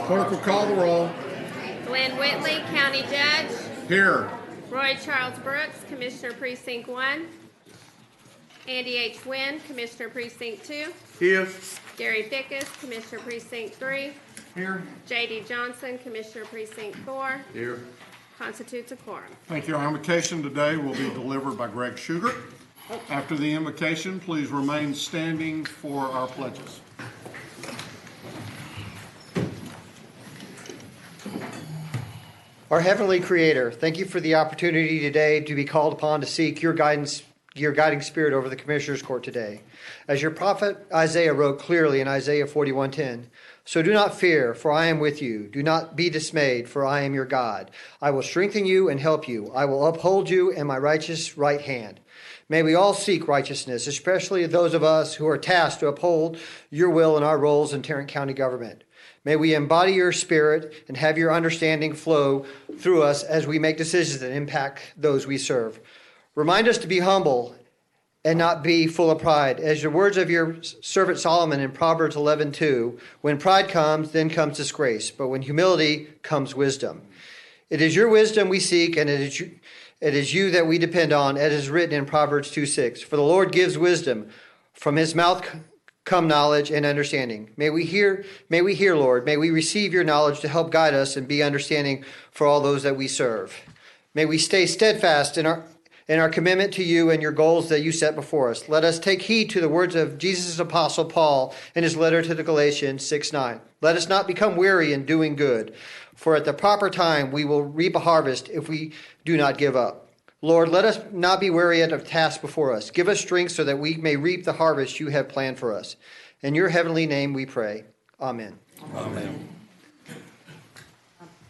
Clerk will call the roll. Glenn Whitley, County Judge. Here. Roy Charles Brooks, Commissioner Precinct 1. Andy H. Wynn, Commissioner Precinct 2. Here. Gary Fickus, Commissioner Precinct 3. Here. J.D. Johnson, Commissioner Precinct 4. Here. Constitutes a quorum. Thank you. Our invocation today will be delivered by Greg Sugar. After the invocation, please remain standing for our pledges. Our Heavenly Creator, thank you for the opportunity today to be called upon to seek your guidance, your guiding spirit over the Commissioner's Court today. As your prophet Isaiah wrote clearly in Isaiah 41:10, so do not fear, for I am with you. Do not be dismayed, for I am your God. I will strengthen you and help you. I will uphold you in my righteous right hand. May we all seek righteousness, especially those of us who are tasked to uphold your will in our roles in Tarrant County government. May we embody your spirit and have your understanding flow through us as we make decisions that impact those we serve. Remind us to be humble and not be full of pride. As the words of your servant Solomon in Proverbs 11:2, when pride comes, then comes disgrace, but when humility comes wisdom. It is your wisdom we seek, and it is you that we depend on, as is written in Proverbs 2:6. For the Lord gives wisdom. From his mouth come knowledge and understanding. May we hear, Lord. May we receive your knowledge to help guide us and be understanding for all those that we serve. May we stay steadfast in our commitment to you and your goals that you set before us. Let us take heed to the words of Jesus' apostle Paul in his letter to the Galatians 6:9. Let us not become weary in doing good, for at the proper time we will reap a harvest if we do not give up. Lord, let us not be weary at the task before us. Give us strength so that we may reap the harvest you have planned for us. In your heavenly name we pray. Amen. Amen.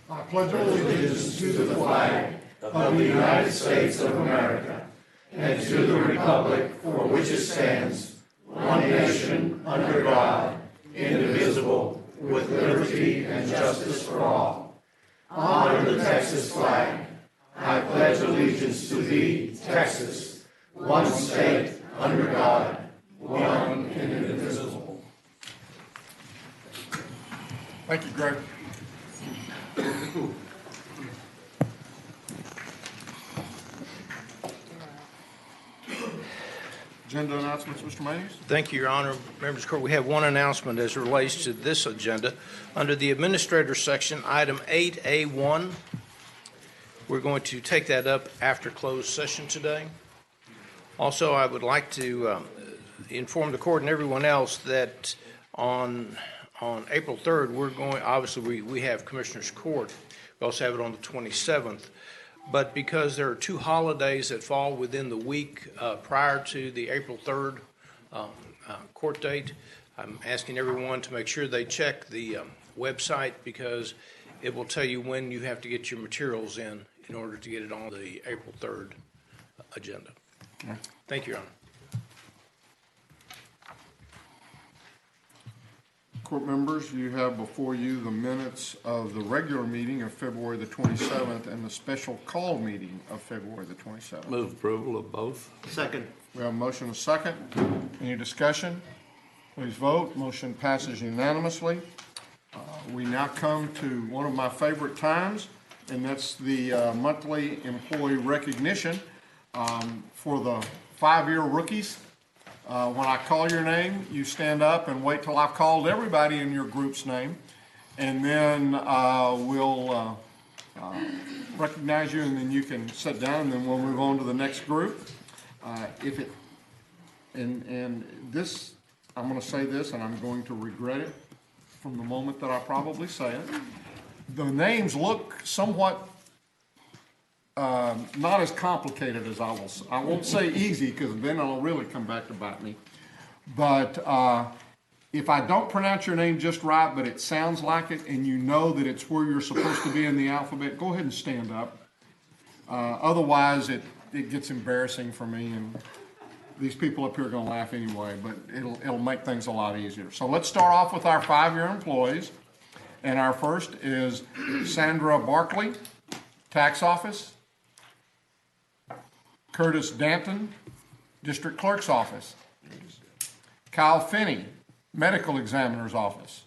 I pledge allegiance to the flag of the United States of America and to the republic for which it stands, one nation, under God, indivisible, with liberty and justice for all. Honor the Texas flag. I pledge allegiance to thee, Texas, one state, under God, one and indivisible. Thank you, Greg. Agenda announcements, Mr. Mayes. Thank you, Your Honor. Members of the Court, we have one announcement as it relates to this agenda. Under the Administrator section, item 8A1, we're going to take that up after closed session today. Also, I would like to inform the Court and everyone else that on April 3rd, we're going, obviously we have Commissioner's Court. We also have it on the 27th. But because there are two holidays that fall within the week prior to the April 3rd court date, I'm asking everyone to make sure they check the website, because it will tell you when you have to get your materials in order to get it on the April 3rd agenda. Okay. Thank you, Your Honor. Court members, you have before you the minutes of the regular meeting of February the 27th and the special call meeting of February the 27th. Move approval of both. Second. We have a motion and a second. Any discussion? Please vote. Motion passes unanimously. We now come to one of my favorite times, and that's the monthly employee recognition for the 5-year rookies. When I call your name, you stand up and wait till I've called everybody in your group's name, and then we'll recognize you, and then you can sit down, and then we'll move on to the next group. And this, I'm going to say this, and I'm going to regret it from the moment that I probably say it. The names look somewhat not as complicated as I won't say easy, because then it'll really come back to bite me. But if I don't pronounce your name just right, but it sounds like it, and you know that it's where you're supposed to be in the alphabet, go ahead and stand up. Otherwise, it gets embarrassing for me, and these people up here are going to laugh anyway, but it'll make things a lot easier. So let's start off with our 5-year employees. And our first is Sandra Barkley, Tax Office. Curtis Danton, District Clerk's Office. Kyle Finney, Medical Examiner's Office.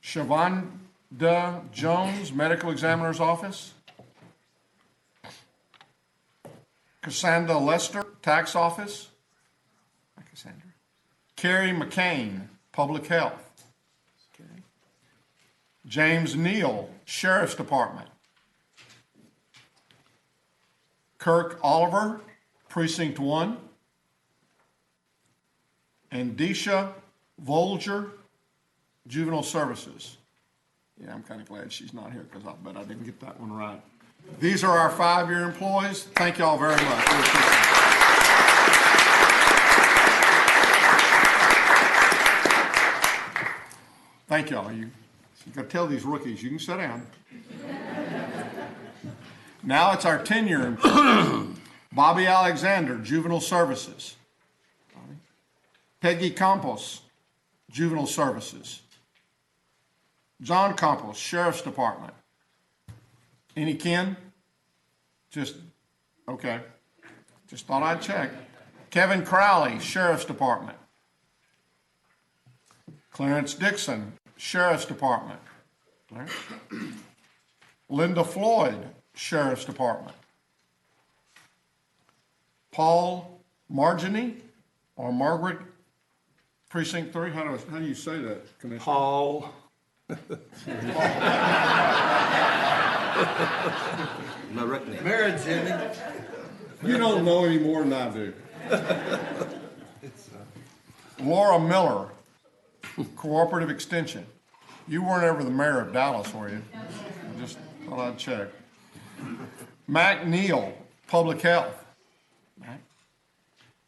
Shavonda Jones, Medical Examiner's Office. Cassandra Lester, Tax Office. Hi, Cassandra. Carrie McCain, Public Health. Okay. James Neal, Sheriff's Department. Kirk Oliver, Precinct 1. And Deisha Volger, Juvenile Services. Yeah, I'm kind of glad she's not here because I'll bet I didn't get that one right. These are our 5-year employees. Thank you all very much. We appreciate it. Thank y'all. You got to tell these rookies, you can sit down. Now it's our 10-year employees. Bobby Alexander, Juvenile Services. Peggy Campos, Juvenile Services. John Campos, Sheriff's Department. Any kin? Just, okay. Just thought I'd check. Kevin Crowley, Sheriff's Department. Clarence Dixon, Sheriff's Department. Linda Floyd, Sheriff's Department. Paul Margini, or Margaret, Precinct 3. How do you say that, Commissioner? Paul. Married, Jimmy. You don't know any more than I do. Laura Miller, Cooperative Extension. You weren't ever the mayor of Dallas, were you? I just thought I'd check. Mac Neal, Public Health.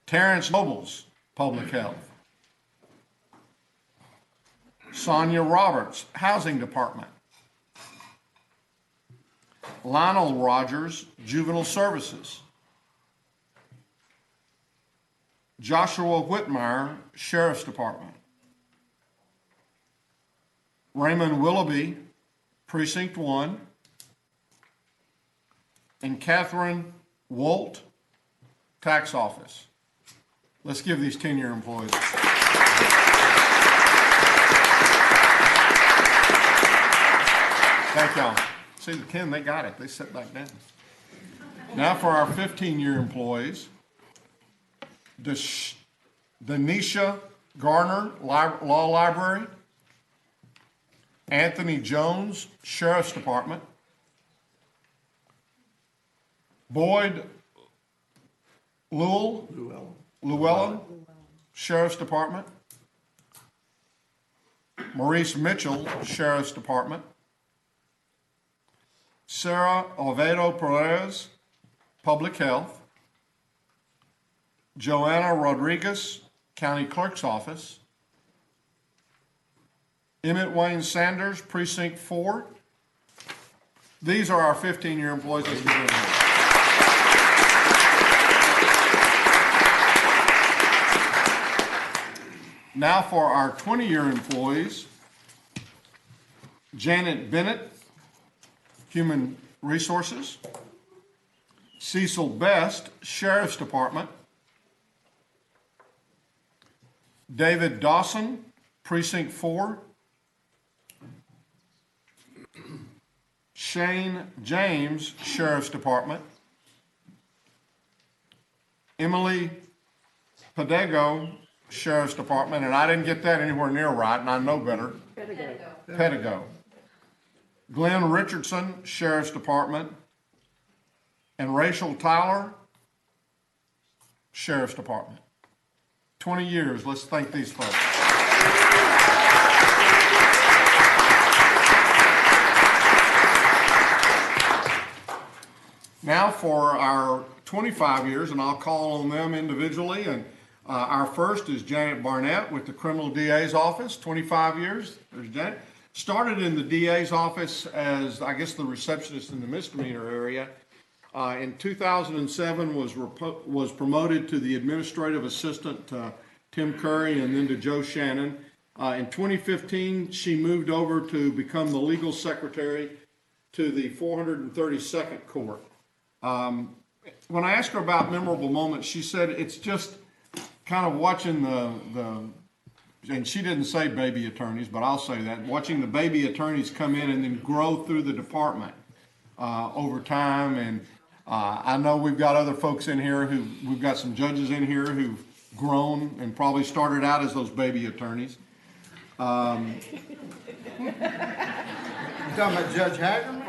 Terrence Nobles, Public Health. Sonia Roberts, Housing Department. Lionel Rogers, Juvenile Services. Joshua Whitmire, Sheriff's Department. Raymond Willoughby, Precinct 1. And Catherine Wolt, Tax Office. Let's give these 10-year employees. Thank y'all. See, the 10, they got it. They sit back down. Now for our 15-year employees. Denisha Garner, Law Library. Anthony Jones, Sheriff's Department. Boyd Llewellyn, Sheriff's Department. Maurice Mitchell, Sheriff's Department. Sarah Oviedo Perez, Public Health. Joanna Rodriguez, County Clerk's Office. Emmett Wayne Sanders, Precinct 4. These are our 15-year employees. Let's give them a hand. Now for our 20-year employees. Janet Bennett, Human Resources. Cecil Best, Sheriff's Department. David Dawson, Precinct 4. Shane James, Sheriff's Department. Emily Pedego, Sheriff's Department, and I didn't get that anywhere near right, and I know better. Pedego. Glenn Richardson, Sheriff's Department. And Rachel Tyler, Sheriff's Department. 20 years. Let's thank these folks. Now for our 25 years, and I'll call on them individually. And our first is Janet Barnett with the Criminal DA's Office, 25 years. There's Janet. Started in the DA's office as, I guess, the receptionist in the misdemeanor area. In 2007 was promoted to the administrative assistant to Tim Curry and then to Joe Shannon. In 2015, she moved over to become the legal secretary to the 432nd Court. When I asked her about memorable moments, she said it's just kind of watching and she didn't say baby attorneys, but I'll say that, watching the baby attorneys come in and then grow through the department over time. And I know we've got other folks in here we've got some judges in here who've grown and probably started out as those baby attorneys. You talking about Judge Hagerman?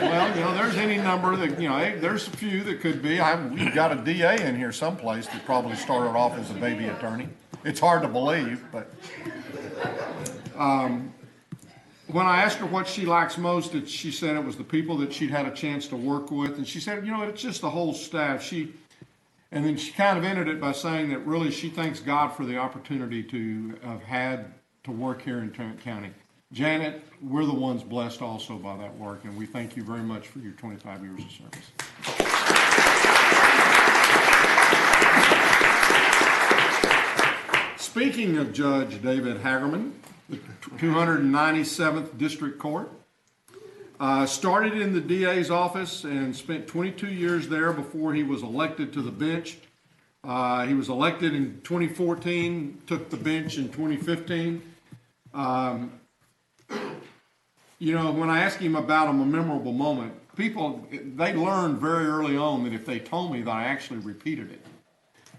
Well, there's any number that, there's a few that could be. We've got a DA in here someplace that probably started off as a baby attorney. It's hard to believe, but when I asked her what she likes most, she said it was the people that she'd had a chance to work with. And she said, it's just the whole staff. And then she kind of ended it by saying that really she thanks God for the opportunity to have had to work here in Tarrant County. Janet, we're the ones blessed also by that work, and we thank you very much for your 25 years of service. Speaking of Judge David Hagerman, the 297th District Court, started in the DA's office and spent 22 years there before he was elected to the bench. He was elected in 2014, took the bench in 2015. When I asked him about a memorable moment, they learned very early on that if they told me that I actually repeated it.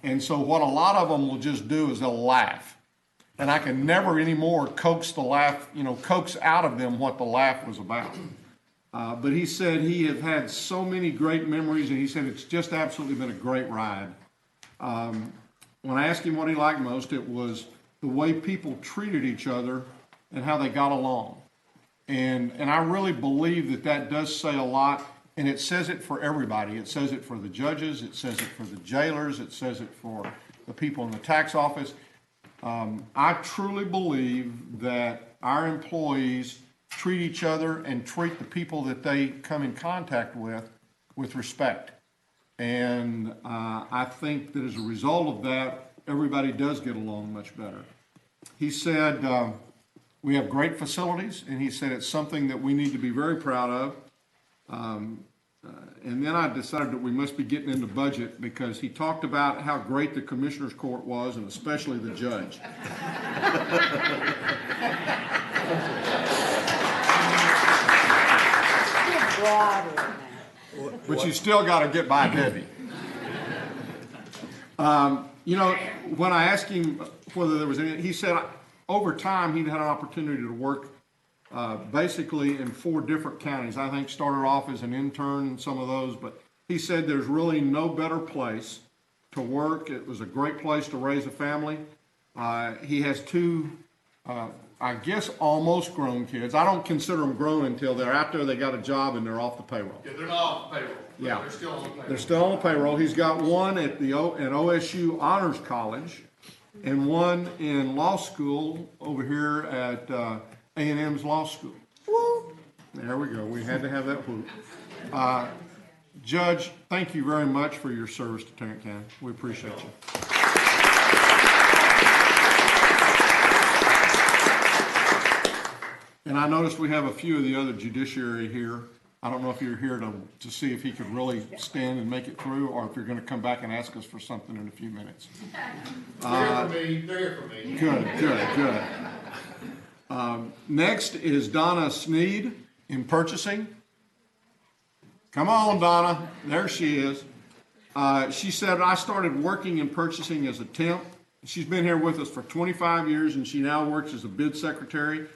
And so what a lot of them will just do is they'll laugh. And I can never anymore coax out of them what the laugh was about. But he said he had had so many great memories, and he said it's just absolutely been a great ride. When I asked him what he liked most, it was the way people treated each other and how they got along. And I really believe that does say a lot, and it says it for everybody. It says it for the judges, it says it for the jailers, it says it for the people in the tax office. I truly believe that our employees treat each other and treat the people that they come in contact with respect. And I think that as a result of that, everybody does get along much better. He said, we have great facilities, and he said it's something that we need to be very proud of. And then I decided that we must be getting into budget because he talked about how great the Commissioner's Court was, and especially the judge. But you still got to get by Debbie. When I asked him whether there was any, he said over time he'd had an opportunity to work basically in 4 different counties. I think started off as an intern in some of those, but he said there's really no better place to work. It was a great place to raise a family. He has 2, I guess, almost grown kids. I don't consider them grown until they're out there, they got a job, and they're off the payroll. Yeah, they're not off the payroll. Yeah. They're still on the payroll. They're still on the payroll. He's got one at OSU Honors College and one in law school over here at A&M's Law School. Whoop. There we go. We had to have that whoop. Judge, thank you very much for your service to Tarrant County. We appreciate you. And I noticed we have a few of the other judiciary here. I don't know if you're here to see if he could really stand and make it through, or if you're going to come back and ask us for something in a few minutes. They're here for me. Good. Next is Donna Sneed in purchasing. Come on, Donna. There she is. She said, I started working in purchasing as a temp. She's been here with us for 25 years, and she now works as a bid secretary.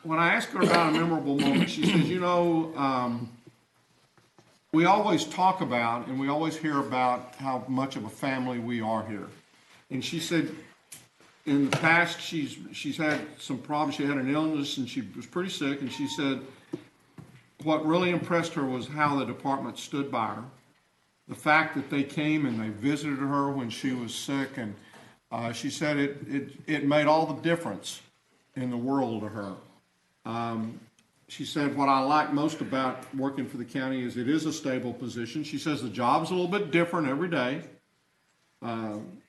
When I asked her about a memorable moment, she says, we always talk about and we always hear about how much of a family we are here. And she said, in the past, she's had some problems. She had an illness and she was pretty sick. And she said, what really impressed her was how the department stood by her. The fact that they came and they visited her when she was sick. And she said it made all the difference in the world to her. She said, what I like most about working for the county is it is a stable position. She says the job's a little bit different every day.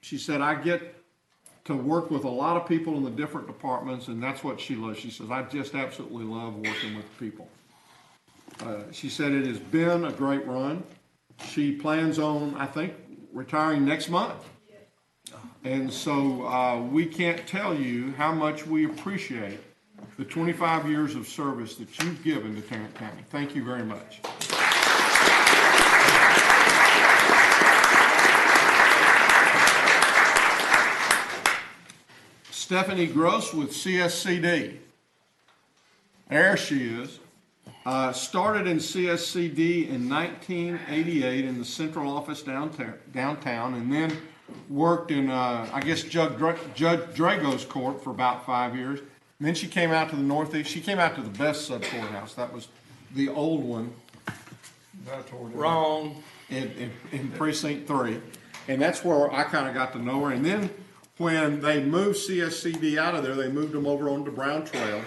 She said, I get to work with a lot of people in the different departments, and that's what she loves. She says, I just absolutely love working with people. She said it has been a great run. She plans on, I think, retiring next month. And so we can't tell you how much we appreciate the 25 years of service that you've given to Tarrant County. Thank you very much. Stephanie Gross with CSCD. There she is. Started in CSCD in 1988 in the central office downtown, and then worked in, I guess, Judge Drago's court for about 5 years. And then she came out to the northeast. She came out to the best sub courthouse. That was the old one. Wrong. In Precinct 3. And that's where I kind of got to know her. And then when they moved CSCD out of there, they moved them over onto Brown Trail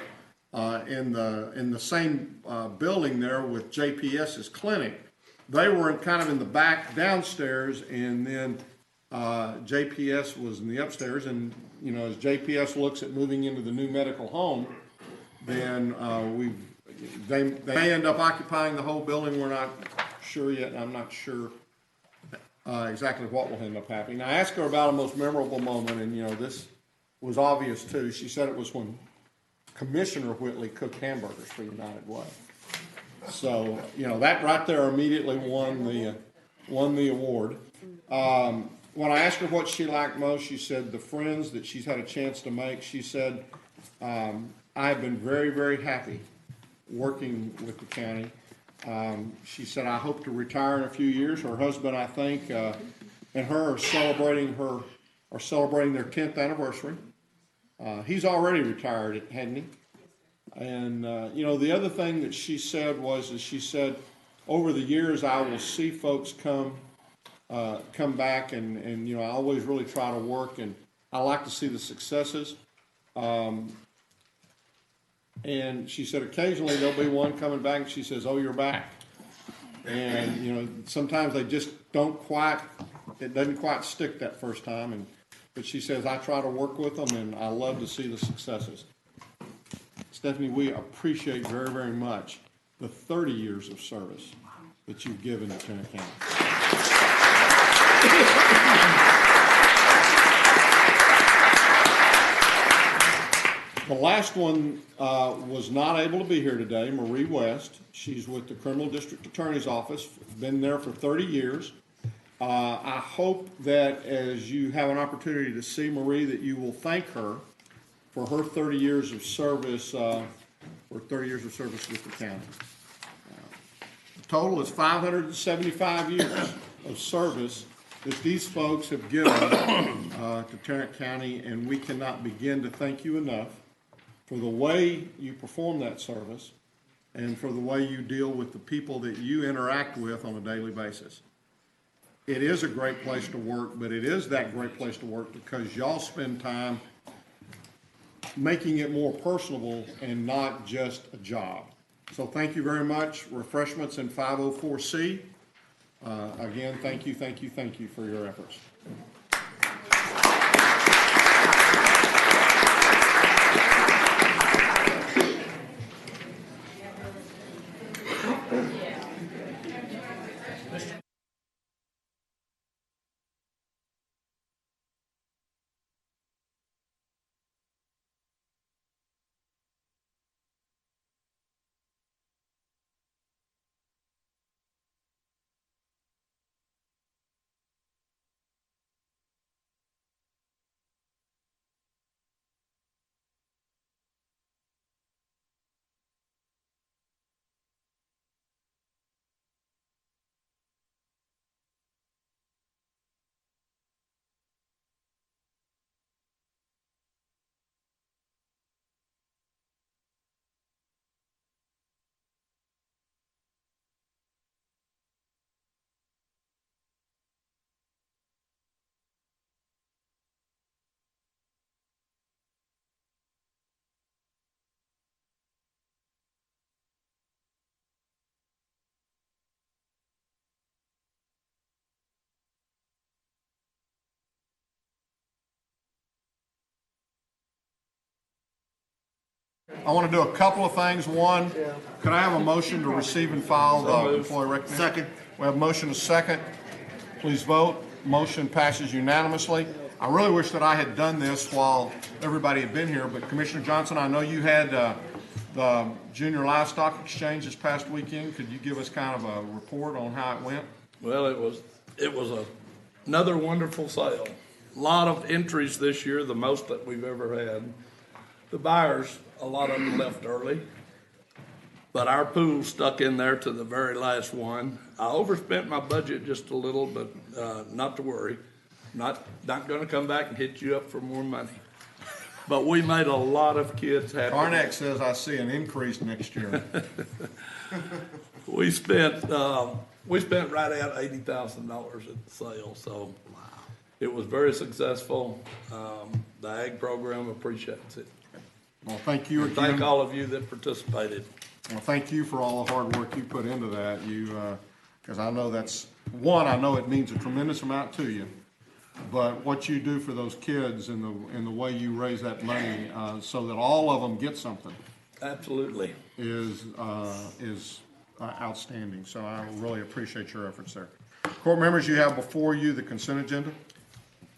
in the same building there with JPS's clinic. They were kind of in the back downstairs, and then JPS was in the upstairs. And you know, as JPS looks at moving into the new medical home, then they may end up occupying the whole building. We're not sure yet, and I'm not sure exactly what will end up happening. I asked her about a most memorable moment, and you know, this was obvious too. She said it was when Commissioner Whitley cooked hamburgers for United Way. So you know, that right there immediately won the award. When I asked her what she liked most, she said the friends that she's had a chance to make. She said, I've been very, very happy working with the county. She said, I hope to retire in a few years. Her husband, I think, and her are celebrating their 10th anniversary. He's already retired, hadn't he? And, you know, the other thing that she said was, she said, over the years, I will see folks come back, and you know, I always really try to work, and I like to see the successes. And she said occasionally there'll be one coming back and she says, oh, you're back. And you know, sometimes they just it doesn't quite stick that first time. But she says, I try to work with them, and I love to see the successes. Stephanie, we appreciate very, very much the 30 years of service that you've given to Tarrant County. The last one was not able to be here today, Marie West. She's with the Criminal District Attorney's Office, been there for 30 years. I hope that as you have an opportunity to see Marie, that you will thank her for her 30 years of service, with the county. The total is 575 years of service that these folks have given to Tarrant County, and we cannot begin to thank you enough for the way you perform that service and for the way you deal with the people that you interact with on a daily basis. It is a great place to work, but it is that great place to work because y'all spend time making it more personable and not just a job. So thank you very much. Refreshments in 504C. Again, thank you for your efforts. I want to do a couple of things. One, could I have a motion to receive and file the employee recognition? Second. We have a motion and a second. Please vote. Motion passes unanimously. I really wish that I had done this while everybody had been here, but Commissioner Johnson, I know you had the Junior Livestock Exchange this past weekend. Could you give us kind of a report on how it went? Well, it was another wonderful sale. A lot of entries this year, the most that we've ever had. The buyers, a lot of them left early, but our pool stuck in there to the very last one. I overspent my budget just a little, but not to worry. Not going to come back and hit you up for more money. But we made a lot of kids happy. Tarrant says I see an increase next year. We spent right at $80,000 at the sale, so it was very successful. The ag program appreciates it. Well, thank you again. Thank all of you that participated. Well, thank you for all the hard work you put into that. Because I know I know it means a tremendous amount to you. But what you do for those kids and the way you raise that money so that all of them get something Absolutely. is outstanding. So I really appreciate your efforts there. Court members, you have before you the consent agenda.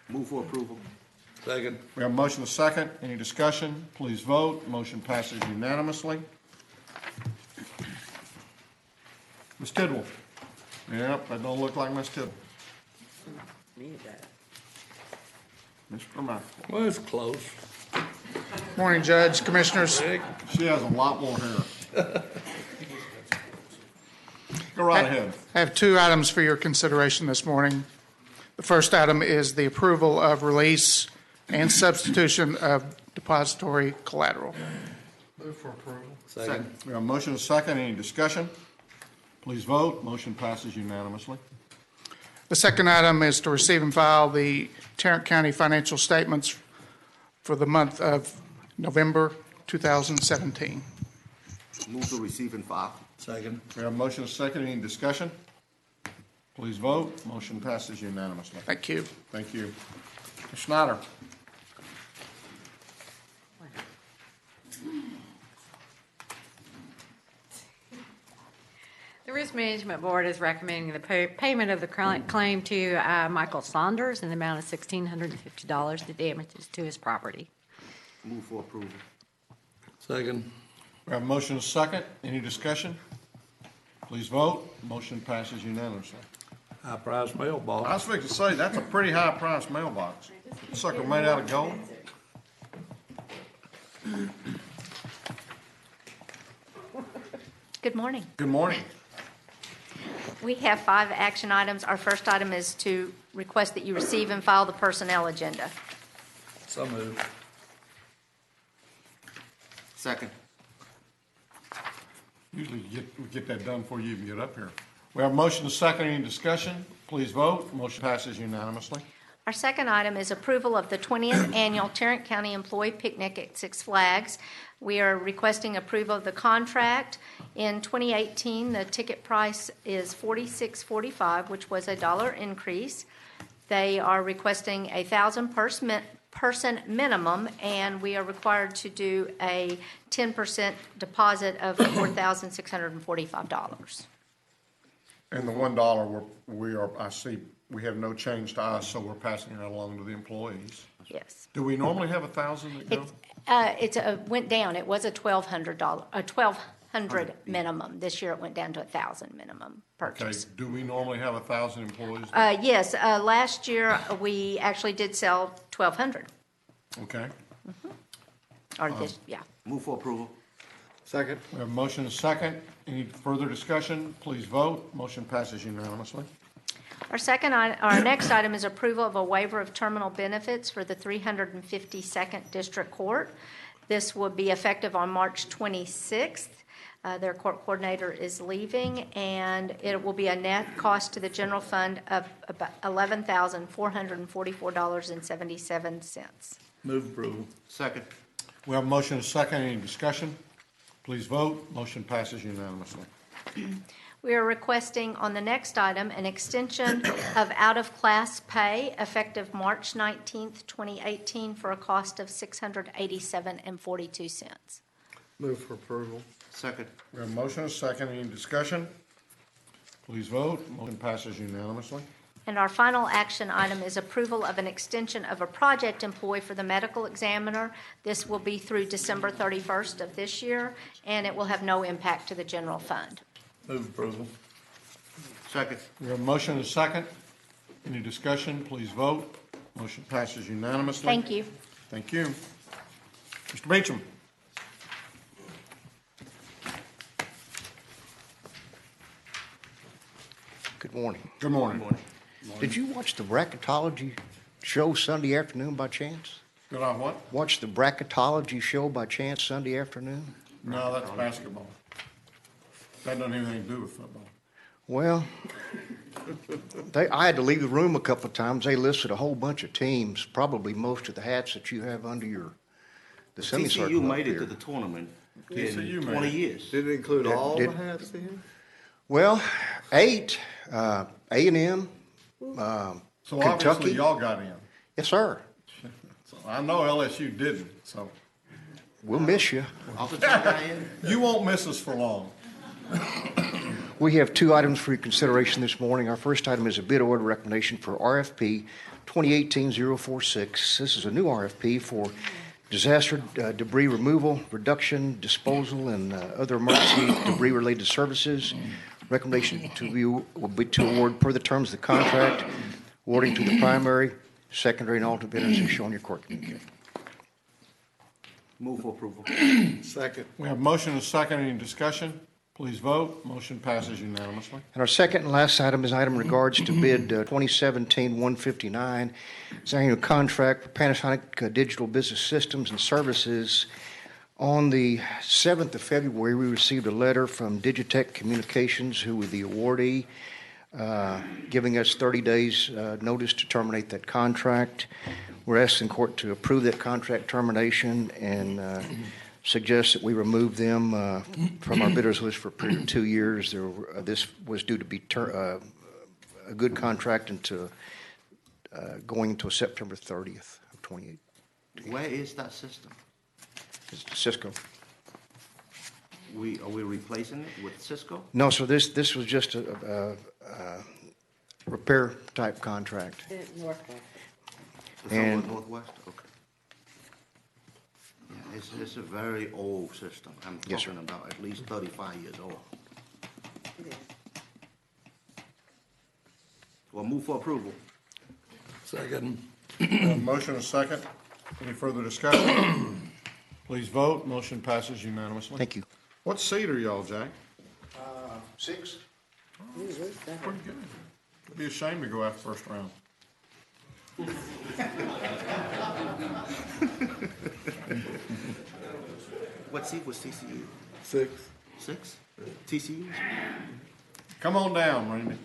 Move for approval. Second. We have a motion and a second. Any discussion? Please vote. Motion passes unanimously. Ms. Tidwell. Yep, that don't look like Ms. Tidwell. Mr. Michael. Well, it's close. Morning, Judge, Commissioners. She has a lot more hair. Go right ahead. I have two items for your consideration this morning. The first item is the approval of release and substitution of depository collateral. Move for approval. Second. We have a motion and a second. Any discussion? Please vote. Motion passes unanimously. The second item is to receive and file the Tarrant County financial statements for the month of November 2017. Move to receive and file. Second. We have a motion and a second. Any discussion? Please vote. Motion passes unanimously. Thank you. Thank you. Ms. Schneider. The Risk Management Board is recommending the payment of the claim to Michael Saunders in the amount of $1,650, the damages to his property. Move for approval. Second. We have a motion and a second. Any discussion? Please vote. Motion passes unanimously. High price mailbox. I was fixing to say, that's a pretty high-priced mailbox. Sucker made out of gold. Good morning. Good morning. We have 5 action items. Our first item is to request that you receive and file the personnel agenda. So moved. Second. Usually we get that done before you even get up here. We have a motion and a second. Any discussion? Please vote. Motion passes unanimously. Our second item is approval of the 20th Annual Tarrant County Employee Picnic at Six Flags. We are requesting approval of the contract. In 2018, the ticket price is $46.45, which was a $1 increase. They are requesting a 1,000-person minimum, and we are required to do a 10% deposit of $4,645. And the $1, I see, we have no change to us, so we're passing that along to the employees. Yes. Do we normally have 1,000 that go? It went down. It was a $1,200 minimum. This year it went down to a 1,000 minimum Okay, purchase. do we normally have 1,000 employees? Yes, last year we actually did sell 1,200. Okay. Or this, yeah. Move for approval. Second. We have a motion and a second. Any further discussion? Please vote. Motion passes unanimously. Our next item is approval of a waiver of terminal benefits for the 352nd District Court. This will be effective on March 26th. Their court coordinator is leaving, and it will be a net cost to the general fund of about $11,444.77. Move approval. Second. We have a motion and a second. Any discussion? Please vote. Motion passes unanimously. We are requesting on the next item an extension of out-of-class pay effective March 19th, 2018 for a cost of $687.42. Move for approval. Second. We have a motion and a second. Any discussion? Please vote. Motion passes unanimously. And our final action item is approval of an extension of a project employee for the medical examiner. This will be through December 31st of this year, and it will have no impact to the general fund. Move approval. Second. We have a motion and a second. Any discussion? Please vote. Motion passes unanimously. Thank you. Thank you. Mr. Beecham. Good morning. Good morning. Did you watch the bracketology show Sunday afternoon by chance? Did I what? Watch the bracketology show by chance Sunday afternoon? No, that's basketball. That doesn't have anything to do with football. Well, I had to leave the room a couple of times. They listed a whole bunch of teams, probably most of the hats that you have under the semicircle TCU up made it here. to the tournament TCU in made 20 it. years. Did it include all the did- hats then? Well, 8, A&M, So obviously Kentucky. y'all got in. Yes, sir. So I know LSU didn't, so We'll miss you. Arkansas got in? you won't miss us for long. We have 2 items for your consideration this morning. Our first item is a bid order recommendation for RFP 2018-046. This is a new RFP for disaster debris removal, reduction, disposal, and other emergency debris-related services. Recommendation will be to award per the terms of the contract, awarding to the primary, secondary, and alternate bidders as shown in your court communique. Move for approval. Second. We have motion and a second. Any discussion? Please vote. Motion passes unanimously. And our second and last item is an item in regards to bid 2017-159. It's an annual contract for Panasonic Digital Business Systems and Services. On the 7th of February, we received a letter from Digitech Communications, who were the awardee, giving us 30 days notice to terminate that contract. We're asking court to approve that contract termination and suggest that we remove them from our bidders list for a period of 2 years. This was due to be a good contract into going until September 30th of 28. Where is that system? It's Cisco. Are we replacing it with Cisco? No, so this was just a repair type contract. It's And- over Northwest? Okay. Yeah, it's a very old system. I'm Yes, sir. talking about at least 35 years old. Well, move for approval. Second. We have motion and a second. Any further discussion? Please vote. Motion passes unanimously. Thank you. What seed are y'all, Jack? 6. Pretty good. It'd be a shame to go after first round. What seat was TCU? 6. 6? TCU? Come on down, Randy.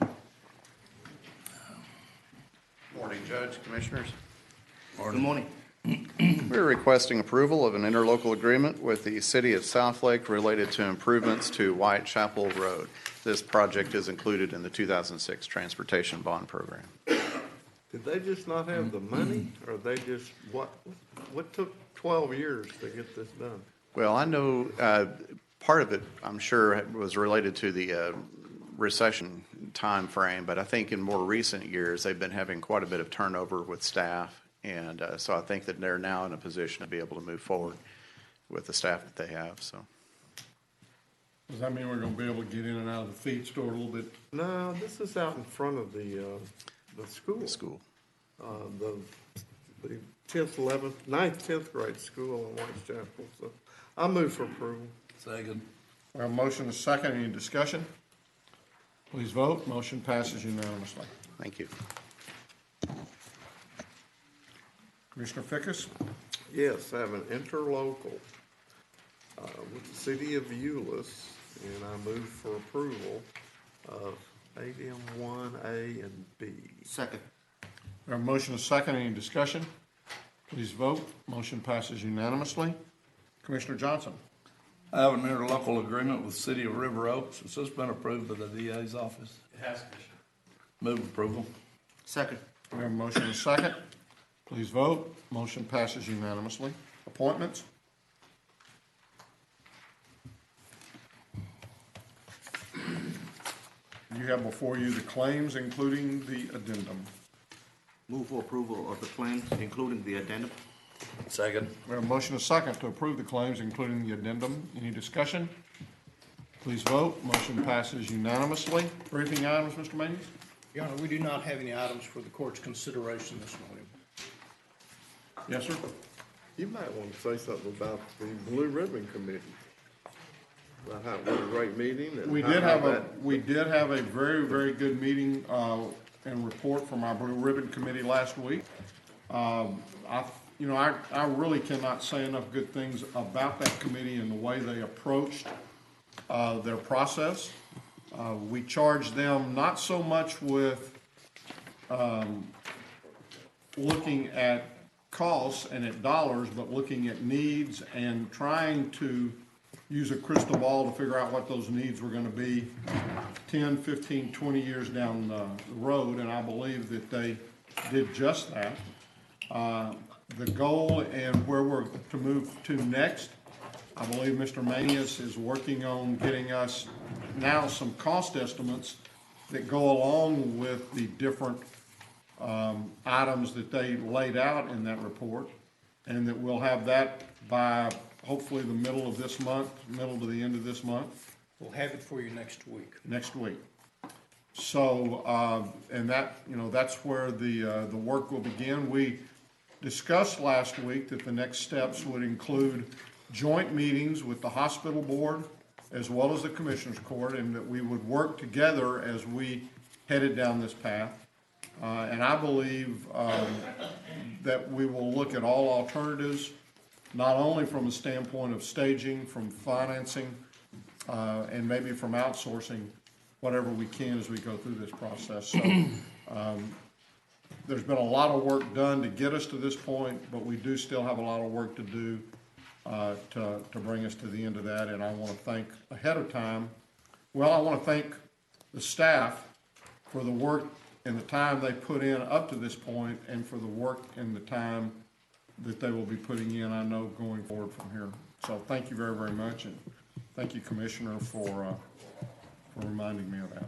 Morning, Judge, Commissioners. Good morning. We're requesting approval of an interlocal agreement with the City of Southlake related to improvements to Whitechapel Road. This project is included in the 2006 Transportation Bond Program. Did they just not have the money, or they just, what took 12 years to get this done? Well, I know part of it, I'm sure, was related to the recession time frame, but I think in more recent years, they've been having quite a bit of turnover with staff. And so I think that they're now in a position to be able to move forward with the staff that they have, so. Does that mean we're gonna be able to get in and out of the feed store a little bit? No, this is out in front of the school. The school. The 10th, 11th, 9th, 10th grade school in Whitechapel. So I move for approval. Second. We have motion and a second. Any discussion? Please vote. Motion passes unanimously. Thank you. Commissioner Fickus? Yes, I have an interlocal with the city of Euless, and I move for approval of item 1A and B. Second. We have motion and a second. Any discussion? Please vote. Motion passes unanimously. Commissioner Johnson? I have an interlocal agreement with City of River Oaks. Has this been approved by the DA's office? It has, Commissioner. Move approval. Second. We have a motion and a second. Please vote. Motion passes unanimously. Appointments? You have before you the claims, including the addendum. Move for approval of the claims, including the addendum. Second. We have a motion and a second to approve the claims, including the addendum. Any discussion? Please vote. Motion passes unanimously. Briefing items, Mr. Maynes? Your Honor, we do not have any items for the court's consideration this morning. Yes, sir. You might want to say something about the Blue Ribbon Committee. About how it was a great meeting. And We did have a very, very good meeting, and report from our Blue Ribbon Committee last week. I really cannot say enough good things about that committee and the way they approached, their process. We charged them not so much with, looking at costs and at dollars, but looking at needs and trying to use a crystal ball to figure out what those needs were gonna be 10, 15, 20 years down the road, and I believe that they did just that. The goal and where we're to move to next, I believe Mr. Manius is working on getting us now some cost estimates that go along with the different items that they laid out in that report, and that we'll have that by hopefully the middle of this month, middle to the end of this month. We'll have it for you next week. Next week. So, and that, that's where the work will begin. We discussed last week that the next steps would include joint meetings with the hospital board as well as the commissioners court, and that we would work together as we headed down this path. And I believe that we will look at all alternatives, not only from a standpoint of staging, from financing, and maybe from outsourcing, whatever we can as we go through this process. So there's been a lot of work done to get us to this point, but we do still have a lot of work to do to bring us to the end of that. And I want to thank ahead of time, I want to thank the staff for the work and the time they put in up to this point, and for the work and the time that they will be putting in, I know, going forward from here. So thank you very, very much, and thank you, Commissioner, for reminding me of that.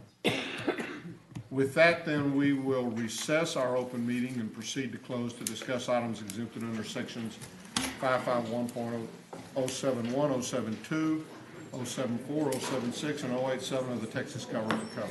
With that, then, we will recess our open meeting and proceed to close to discuss items exempted under sections 551.071, 072, 074, 076, and 087 of the Texas Government Code.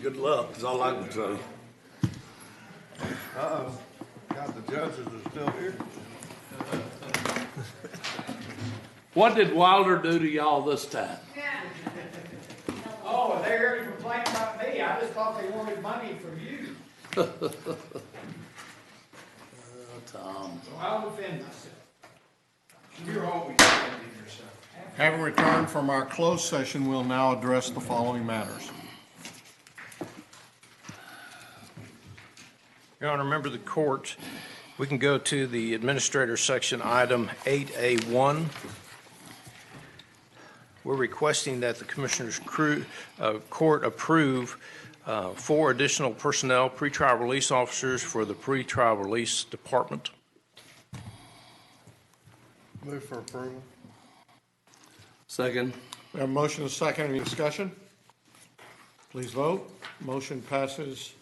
Good luck, is all I can say. Uh-oh, God, the judges are still here. What did Wilder do to y'all this time? Oh, they're here to complain about me. I just thought they wanted money from you. Tom. So I'll defend myself. You're always defending yourself. Having returned from our closed session, we'll now address the following matters. Your Honor, member of the court, we can go to the administrator section, item 8A1. We're requesting that the Commissioners' Court approve 4 additional personnel, pretrial release officers for the pretrial release department. Move for approval. Second. We have a motion and a second. Any discussion? Please vote. Motion passes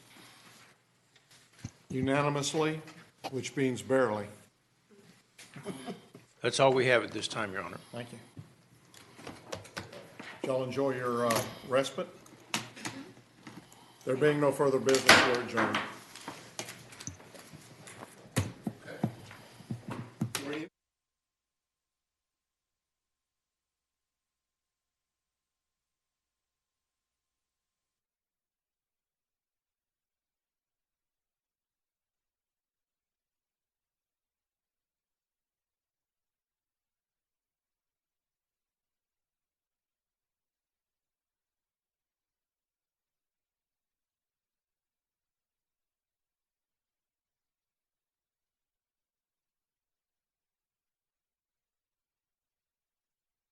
unanimously, which means barely. That's all we have at this time, Your Honor. Thank you. Y'all enjoy your respite. There being no further business, we're adjourned.